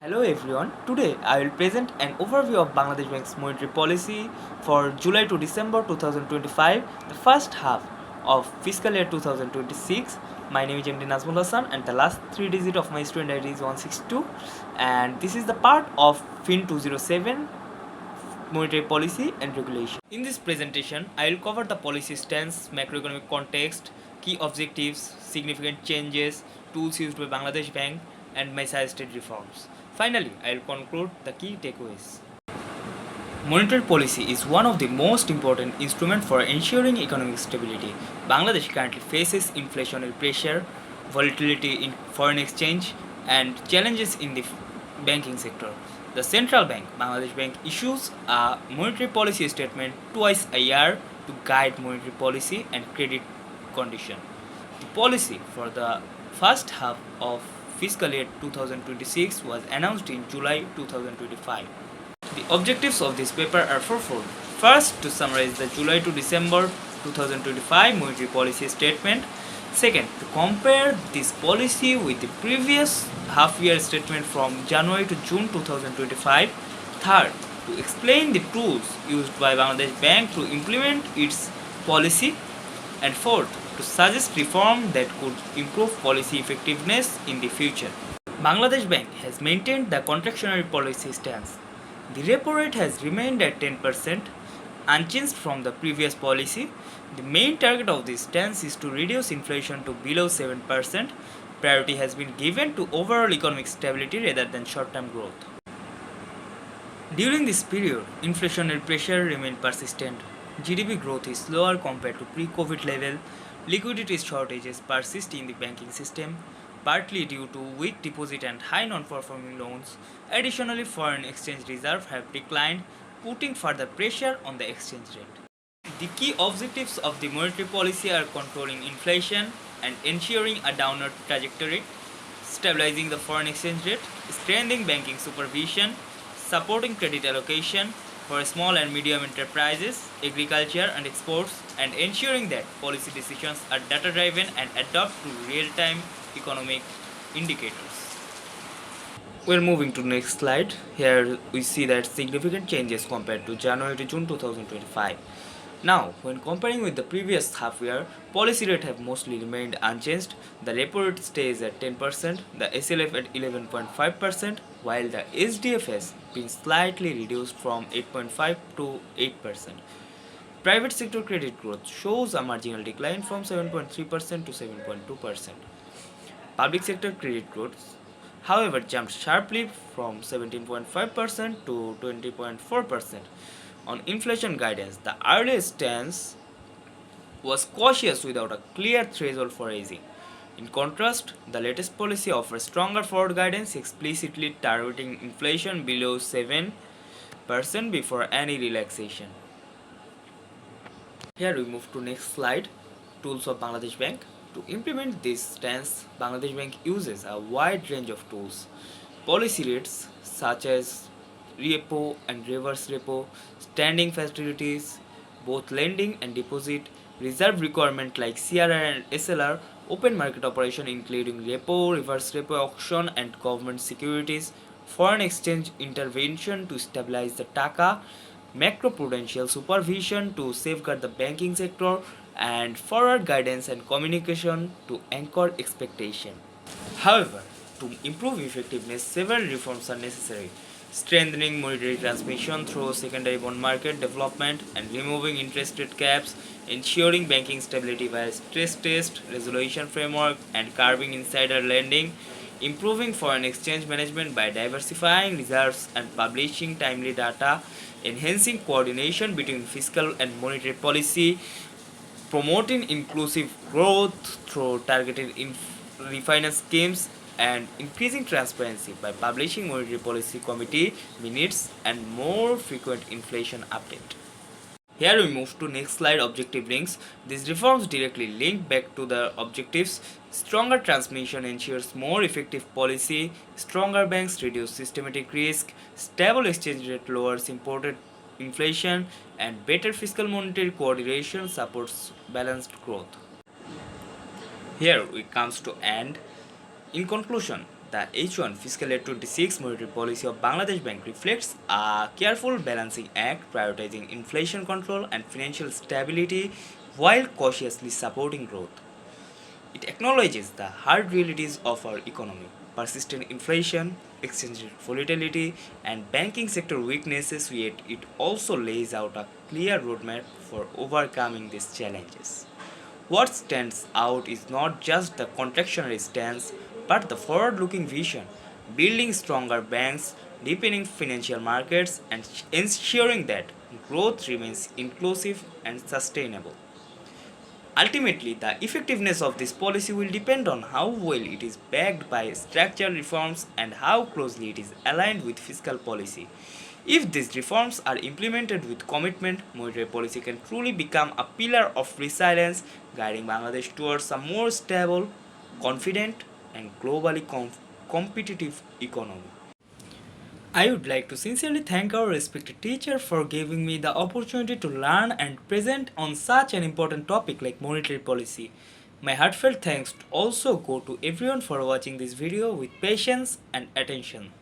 Hello everyone. Today I will present an overview of Bangladesh Bank's monetary policy for July to December 2025, the first half of fiscal year 2026. My name is MD Nazmul Hassan and the last three digits of my student ID is 162, and this is the part of FIN 207 monetary policy and regulation. In this presentation, I will cover the policy stance, macroeconomic context, key objectives, significant changes, tools used by Bangladesh Bank, and my suggested reforms. Finally, I will conclude the key takeaways. Monetary policy is one of the most important instruments for ensuring economic stability. Bangladesh currently faces inflationary pressure, volatility in foreign exchange, and challenges in the banking sector. The central bank, Bangladesh Bank, issues a monetary policy statement twice a year to guide monetary policy and credit condition. The policy for the first half of fiscal year 2026 was announced in July 2025. The objectives of this paper are fourfold. First, to summarize the July to December 2025 monetary policy statement. Second, to compare this policy with the previous half-year statement from January to June 2025. Third, to explain the tools used by Bangladesh Bank to implement its policy. And fourth, to suggest reform that could improve policy effectiveness in the future. Bangladesh Bank has maintained the contractionary policy stance. The repo rate has remained at 10%, unchanged from the previous policy. The main target of this stance is to reduce inflation to below 7%. Priority has been given to overall economic stability rather than short-term growth. During this period, inflationary pressure remained persistent. GDP growth is slower compared to pre-COVID level. Liquidity shortages persist in the banking system, partly due to weak deposit and high non-performing loans. Additionally, foreign exchange reserves have declined, putting further pressure on the exchange rate. The key objectives of the monetary policy are controlling inflation and ensuring a downward trajectory, stabilizing the foreign exchange rate, strengthening banking supervision, supporting credit allocation for small and medium enterprises, agriculture and exports, and ensuring that policy decisions are data-driven and adapt to real-time economic indicators. We're moving to next slide. Here we see that significant changes compared to January to June 2025. Now, when comparing with the previous half year, policy rate have mostly remained unchanged. The repo rate stays at 10%, the SLF at 11.5%, while the SDF has been slightly reduced from 8.5 to 8%. Private sector credit growth shows a marginal decline from 7.3% to 7.2%. Public sector credit growth, however, jumped sharply from 17.5% to 20.4%. On inflation guidance, the earlier stance was cautious without a clear threshold for easing. In contrast, the latest policy offers stronger forward guidance, explicitly targeting inflation below 7% before any relaxation. Here we move to next slide, tools of Bangladesh Bank. To implement this stance, Bangladesh Bank uses a wide range of tools. Policy rates such as repo and reverse repo, standing facilities, both lending and deposit, reserve requirement like CRR and SLR, open market operation including repo, reverse repo auction and government securities, foreign exchange intervention to stabilize the taka, macroprudential supervision to safeguard the banking sector, and forward guidance and communication to anchor expectation. However, to improve effectiveness, several reforms are necessary. Strengthening monetary transmission through secondary bond market development and removing interest rate caps, ensuring banking stability via stress test, resolution framework, and curbing insider lending, improving foreign exchange management by diversifying reserves and publishing timely data, enhancing coordination between fiscal and monetary policy, promoting inclusive growth through targeted refinance schemes, and increasing transparency by publishing monetary policy committee minutes and more frequent inflation update. Here we move to next slide, objective links. These reforms directly link back to the objectives. Stronger transmission ensures more effective policy, stronger banks reduce systematic risk, stable exchange rate lowers imported inflation, and better fiscal monetary coordination supports balanced growth. Here we comes to end. In conclusion, the H1 Fiscal Year 26 monetary policy of Bangladesh Bank reflects a careful balancing act prioritizing inflation control and financial stability while cautiously supporting growth. It acknowledges the hard realities of our economy, persistent inflation, exchange rate volatility, and banking sector weaknesses, yet it also lays out a clear roadmap for overcoming these challenges. What stands out is not just the contractionary stance, but the forward looking vision, building stronger banks, deepening financial markets, and ensuring that growth remains inclusive and sustainable. Ultimately, the effectiveness of this policy will depend on how well it is backed by structural reforms and how closely it is aligned with fiscal policy. If these reforms are implemented with commitment, monetary policy can truly become a pillar of resilience, guiding Bangladesh towards a more stable, confident, and globally competitive economy. I would like to sincerely thank our respected teacher for giving me the opportunity to learn and present on such an important topic like monetary policy. My heartfelt thanks also go to everyone for watching this video with patience and attention.